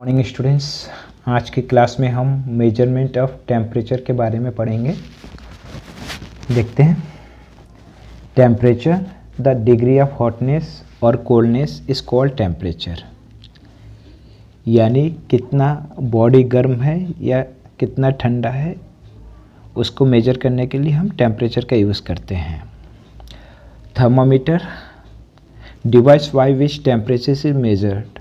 Morning students, आज की class में हम मेजरमेंट ऑफ टेम्परेचर के बारे में पढ़ेंगे। देखते हैं। Temperature, the degree of hotness और कोल्डनेस इज कॉल्ड टेम्परेचर। यानी कितना बॉडी गर्म है या कितना ठंडा है, उसको मेजर करने के लिए हम टेम्परेचर का यूज़ करते हैं। Thermometer, device by which temperature is measured.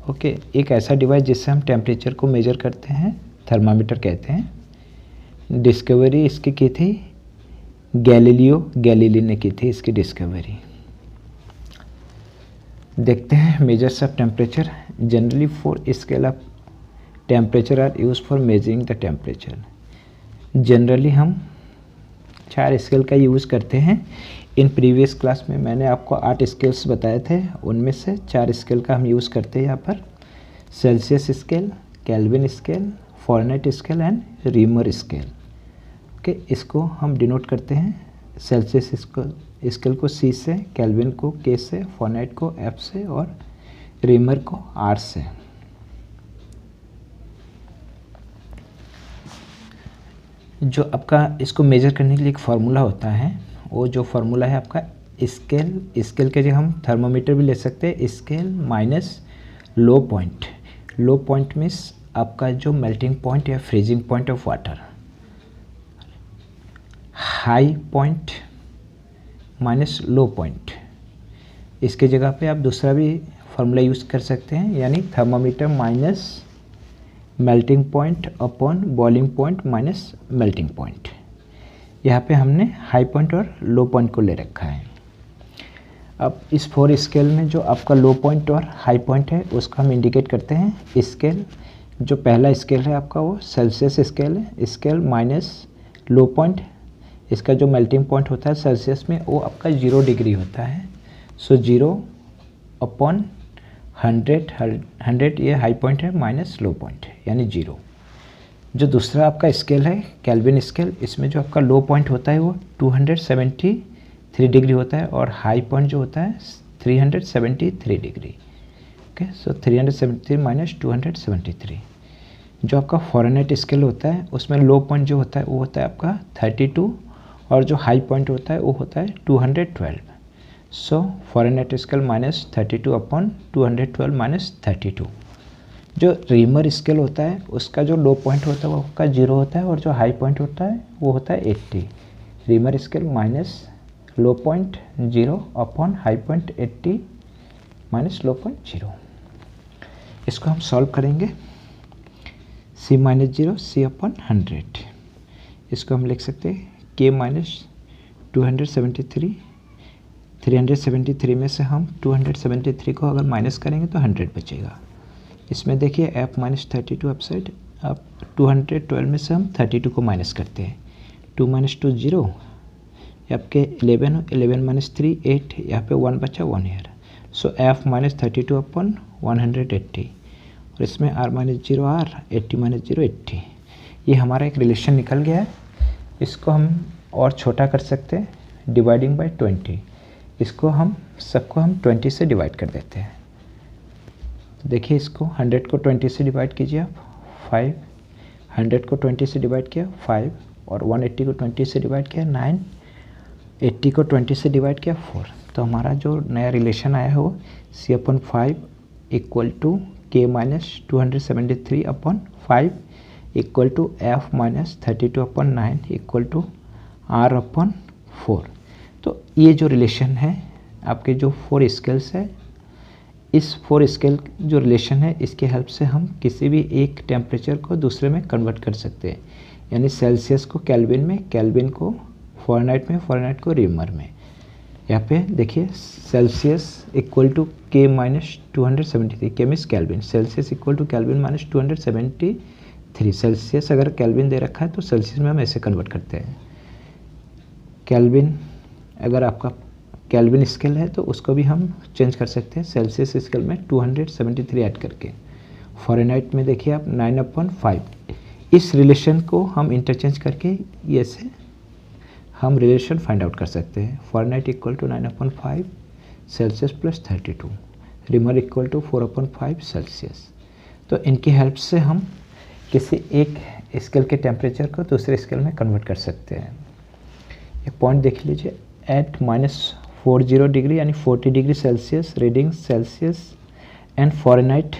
Okay, एक ऐसा डिवाइस जिससे हम टेम्परेचर को मेजर करते हैं, थर्मामीटर कहते हैं। डिस्कवरी इसकी की थी गैलीलियो गैलीली ने की थी इसकी डिस्कवरी। देखते हैं measures of temperature. Generally 4 scale of temperature are use for measuring the temperature. Generally हम 4 स्केल का यूज़ करते हैं। इन प्रीवियस क्लास में मैंने आपको 8 स्केल्स बताए थे, उनमें से 4 स्केल का हम यूज़ करते हैं यहाँ पर। Celsius scale, kelvin scale, Fahrenheit scale and reamer scale. Okay, इसको हम डिनोट करते हैं। सेल्सियस स्केल को C से, केल्विन को K से, फ़ारेनहाइट को F से और रीमर को R से। जो आपका इसको मेजर करने के लिए एक फार्मूला होता है, वो जो फार्मूला है आपका स्केल के जगह हम थर्मामीटर भी ले सकते हैं। Scale minus low point. लो पॉइंट मीन्स आपका जो मेल्टिंग पॉइंट या freezing point of water. High point minus low point. इसके जगह पे आप दूसरा भी फार्मूला यूज़ कर सकते हैं, यानी thermometer minus melting point upon boiling point minus melting point. यहाँ पे हमने हाई पॉइंट और लो पॉइंट को ले रखा है। अब इस 4 स्केल में जो आपका लो पॉइंट और हाई पॉइंट है, उसको हम इंडिकेट करते हैं स्केल। जो पहला स्केल है आपका वो सेल्सियस स्केल है। स्केल माइनस लो पॉइंट, इसका जो मेल्टिंग पॉइंट होता है सेल्सियस में, वो आपका 0 डिग्री होता है। सो 0 अपॉन 100 ये हाई पॉइंट है माइनस लो पॉइंट यानी 0। जो दूसरा आपका स्केल है केल्विन स्केल, इसमें जो आपका लो पॉइंट होता है वो 273 डिग्री होता है और हाई पॉइंट जो होता है 373 डिग्री। ओके, सो 373 माइनस 273। जो आपका फ़ारेनहाइट स्केल होता है, उसमें लो पॉइंट जो होता है वो होता है आपका 32 और जो हाई पॉइंट होता है वो होता है 212। So Fahrenheit scale minus 32 upon 212 minus 32। जो रीमर स्केल होता है, उसका जो लो पॉइंट होता है वो आपका 0 होता है और जो हाई पॉइंट होता है वो होता है 80। Reaumur scale minus low point 0 upon high point 80 minus low point 0। इसको हम सॉल्व करेंगे। C minus 0 C upon 100। इसको हम लिख सकते हैं K माइनस 273। 373 में से हम 273 को अगर माइनस करेंगे तो 100 बचेगा। इसमें देखिए F माइनस 32 अपसाइड। अब 212 में से हम 32 को माइनस करते हैं। 2 माइनस 2 0, आपके 11 माइनस 3 8, यहाँ पे 1 बचा 1 ईयर। सो F माइनस 32 अपॉन 180 और इसमें R माइनस 0 R, 80 माइनस 0 80। ये हमारा एक रिलेशन निकल गया है। इसको हम और छोटा कर सकते हैं, डिवाइडिंग बाय 20। इसको हम सबको हम 20 से डिवाइड कर देते हैं। देखिए इसको 100 को 20 से डिवाइड कीजिए आप 5, 100 को 20 से डिवाइड किया 5 और 180 को 20 से डिवाइड किया 9, 80 को 20 से डिवाइड किया 4। तो हमारा जो नया रिलेशन आया है वो C upon 5 equal to K minus 273 upon 5 equal to F minus 32 upon 9 equal to R upon 4। तो ये जो रिलेशन है आपके जो 4 स्केल्स है, इस 4 स्केल जो रिलेशन है, इसके हेल्प से हम किसी भी एक टेम्परेचर को दूसरे में कन्वर्ट कर सकते हैं। यानी सेल्सियस को केल्विन में, केल्विन को फ़ारेनहाइट में, फ़ारेनहाइट को रीमर में। यहाँ पे देखिए Celsius equal to K minus 273, K means Kelvin. Celsius equal to Kelvin minus 273। Celsius अगर केल्विन दे रखा है तो सेल्सियस में हम ऐसे कन्वर्ट करते हैं। केल्विन अगर आपका केल्विन स्केल है तो उसको भी हम चेंज कर सकते हैं सेल्सियस स्केल में 273 ऐड करके। फ़ारेनहाइट में देखिए आप 9 अपॉन 5। इस रिलेशन को हम इंटरचेंज करके ये से हम रिलेशन फाइंड आउट कर सकते हैं। Fahrenheit equal to 9 upon 5 Celsius plus 32, Reaumur equal to 4 upon 5 Celsius. तो इनकी हेल्प से हम किसी एक स्केल के टेम्परेचर को दूसरे स्केल में कन्वर्ट कर सकते हैं। एक पॉइंट देख लीजिए, एट -40 डिग्री यानी 40 degree Celsius reading Celsius and Fahrenheit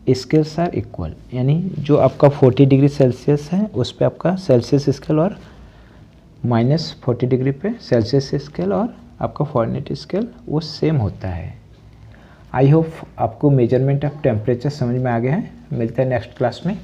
scales are equal, यानी जो आपका 40 डिग्री सेल्सियस है उस पे आपका सेल्सियस स्केल और -40 डिग्री पे सेल्सियस स्केल और आपका फ़ारेनहाइट स्केल वो सेम होता है। आई होप आपको मेजरमेंट ऑफ टेम्परेचर समझ में आ गया है। मिलते हैं नेक्स्ट क्लास में।